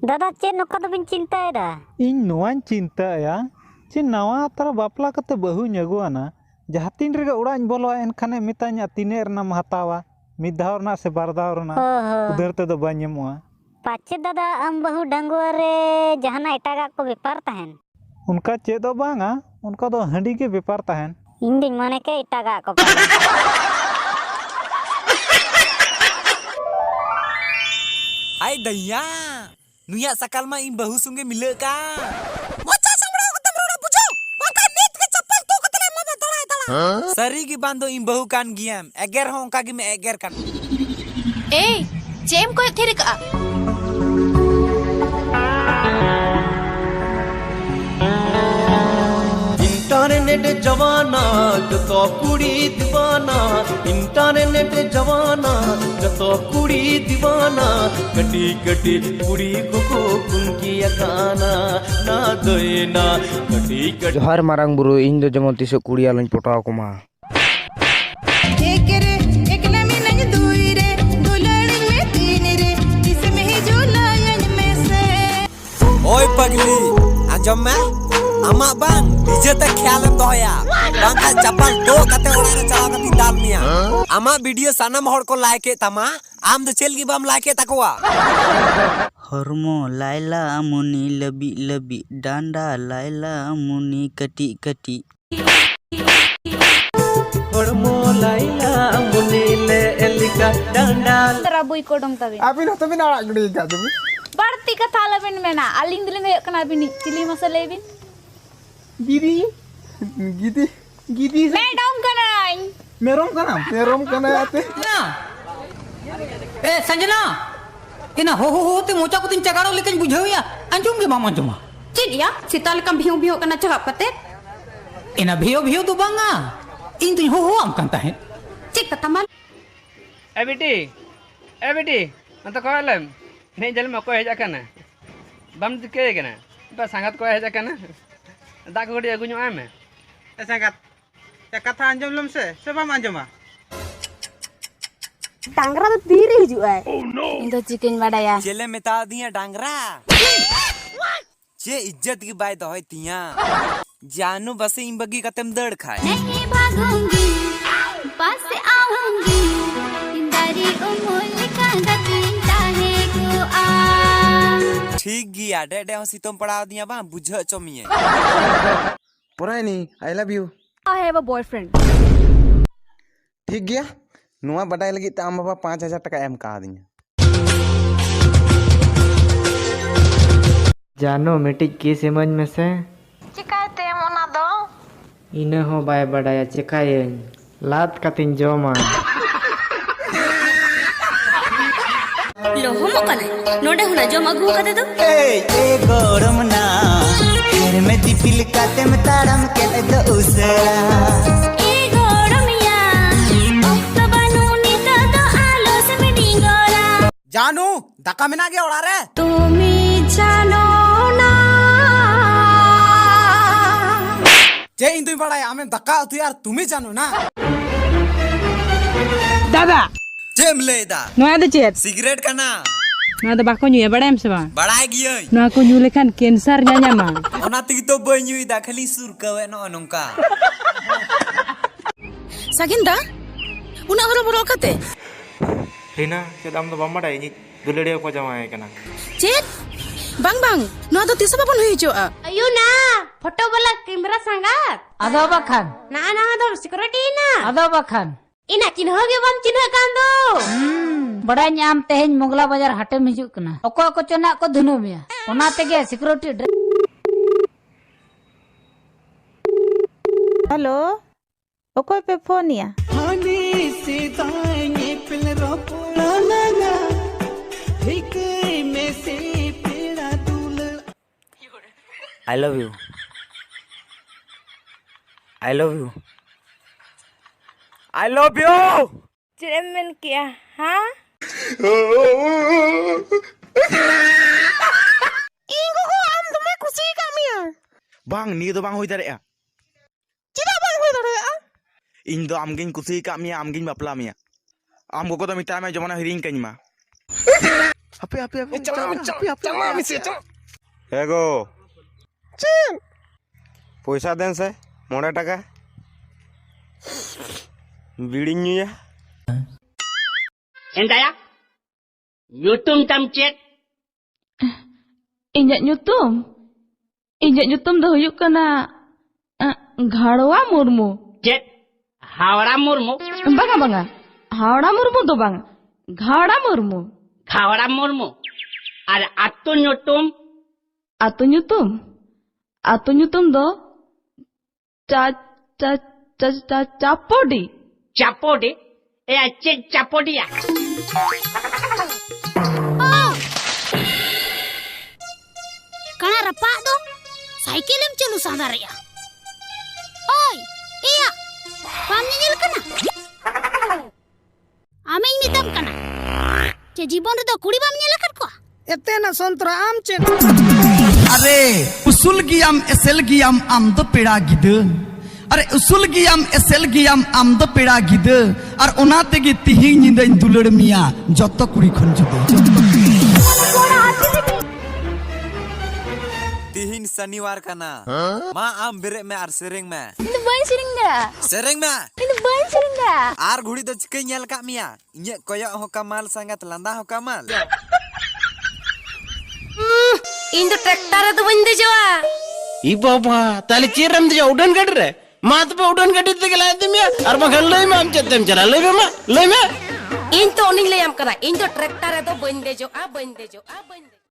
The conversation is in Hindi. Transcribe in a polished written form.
दादा चेन नोका तो बिन चिंता है इन नोआन चिंता या चे नवा तारा बापला कते बहु ᱧᱟᱜुआना जहाँ तीन रे उड़ा बोलो एनखाने मिताኛ तीने रना हतावा मिद धाव रना से बार धाव रना उधर ते दो बाñemoa पाचे दादा हम बहु डांगुआ रे जहाना एटागा को व्यापार तहन उनका चे दो बांगा उनका दो हंडी के व्यापार तहन इन दिन माने के एटागा को Ay daya, nuya sakal ma im bahu sunge mile ka. Mocha samra ko tamro bujo. Maka nit ke chappal to katale ma dala dala. Sari ki bando im bahu kan giam. Eger hong ka gi me eger kan. Eh, jem ko thiri ka. Internet जवाना जतो कुड़ी दीवाना इंटरनेट जवाना जतो कुड़ी दीवाना कटी कटी कुड़ी को कुनकी अकाना ना दोयना कटी कटी जोहार मारांग बुरु इन दो जमन तिस कुड़ी आलन पटाव कुमा एक रे एक लमी नंग दुई रे दुलड़ी में तीन रे इसमें ही जुलायन में से Oi pagli, anjom me? Ama bang, DJ te ख्याल em doya. Bang ka chappal to kate ora re chala kati dal niya. Ama video sanam hor ko like tama. Am de chel gi bam like takwa. Harmu Laila मुनी लबी लबी डांडा लाइला मुनी कटी कटी हरमो लाइला मुनी ले एलिका डांडा तरा बुई को डम तबे Abi no tabi na agdi ka tabi. बारती का थाला बिन मेना अलिंग दिले में कना बिन चिली मसाले बिन Gidi. Gidi. Gidi. मैं डाउन कराई Merom kana. Merom kana ate. ए संजना इना हो ते मोचा को तीन चगाड़ो लेकिन बुझाविया अंजुम के मामा जुमा चिड़िया सीताल कम भियो भियो कना चगाप कते इना भियो भियो तो बांगा इन तुम हो आम कंता है चिक कतमल ए बेटी अंत कहलम नहीं जल में को हेजा कना बम के कना बस संगत को हेजा कना दाग गडी अगुញआमे ए संगत ए कथा अंजम लम से बम अंजमा डांगरा तो तीर ही जुआ है इंदो chicken बड़ाया Chele meta diya dangra. Che इज्जत की बात होय तिया. जानू बस im bagi katem dad खाए. नहीं भागूंगी पास आऊंगी इंदारी उमुल का गतिंता है को आ ठीक गिया डेडे हो सितम पड़ा दिया बा बुझ चोमिए. Poraini, I love you. I have a boyfriend ठीक गया नुआ बटाई लगी ताम बाबा 5000 टका एम का दिया जानो मिटी की समझ में से चिकाते मोना दो इन हो बाय बड़ाया चिकाये लात कतिन जोमा लो हम कने नोडे हुना जो मगु कते तो ए गरम ना घर में दिपिल काते में तारम के दो उसरा ए गोड़मिया तो बनूनी तो आलो से मिडिंगोरा जानू धक्का में ना गया उड़ा रे. तुमी जानो ना जे इन तुम पड़ा हमें धक्का तू यार तुम ही जानो ना. दादा जेम लेदा. नोया दे चेत सिगरेट का ना. ना तो बाको न्यू बड़ाम से बा बड़ाई गियो. ना को न्यू लेखान कैंसर ᱧᱟᱧᱟᱢᱟ ओना तिग तो बन्यु दा खाली सुर कवे नो नोंका. सगिंदा उना हरो बरो कते हिना चेदाम तो बम बड़ाई दुलड़िया को जमाए कना चेत बांग बांग नो तो तिस बाबन होई जोआ अयो ना फोटो वाला कैमरा संगात आदो बखान ना ना दो सिक्योरिटी ना आदो बखान इना चिन्ह गे बम चिन्ह कान दो बड़ा ᱧᱟᱢ तेहेñ मोगला बाजार हाटे में हिजुक कना ओको को चना को धुनु मिया ओना तेगे सिक्योरिटी हेलो ओको पे फोन या I love you I love you I love you चिरमन किया हां इंगो को आम तुम्हें खुशी Kamiya bang ni do bang hoy dareya चिदा बंग होय दरे इन दो आमगिन कुसी का मिया आमगिन बापला मिया आम को तो मिटा में जमाना हिरिंग कኝ मा hape ego पैसा दें से 9 टाका बीड़ी ᱧᱩᱭᱟ Endaya, nyutum tam cek. Inyak nyutum do huyuk kana Gharwa Murmu. Cek, Hawara Murmu. Banga. Hawara Murmu do bang. Ghara Murmu. Hawara Murmu. Ada atu nyutum. Atu nyutum do Chapodi. Chapodi. Cek Chapodi ya. Kana rapak do cycle em celu sadar ya. Oi, iya. Pam nyel kana. Ameng mitam kana. Ce jibon do kudi bam nyel akat ko. Etena sontra am chen. अरे उसूल गियाम एसेल गियाम आम दो पेड़ा गिद अरे उसूल गियाम एसेल गियाम आम दो पेड़ा गिद और ओनाते गे तिही निंदा दुलड़ मिया जत्तो कुड़ी खन जुदे तिहिन शनिवार kana ma am bere me ar sereng me Ini bain seringa. sereng me Ini bain seringa. ar ghudi do chike nyel kak mia inye koyok ho kamal sangat landa ho kamal Indo tractor do bande jawa. I baba, tali ciram dia udan gadre. Mat pe udan gadit te gelai te mia. Ar makan lei mam cetem cara lei ma. Into oning le am kana. Indo tractor do bande jo.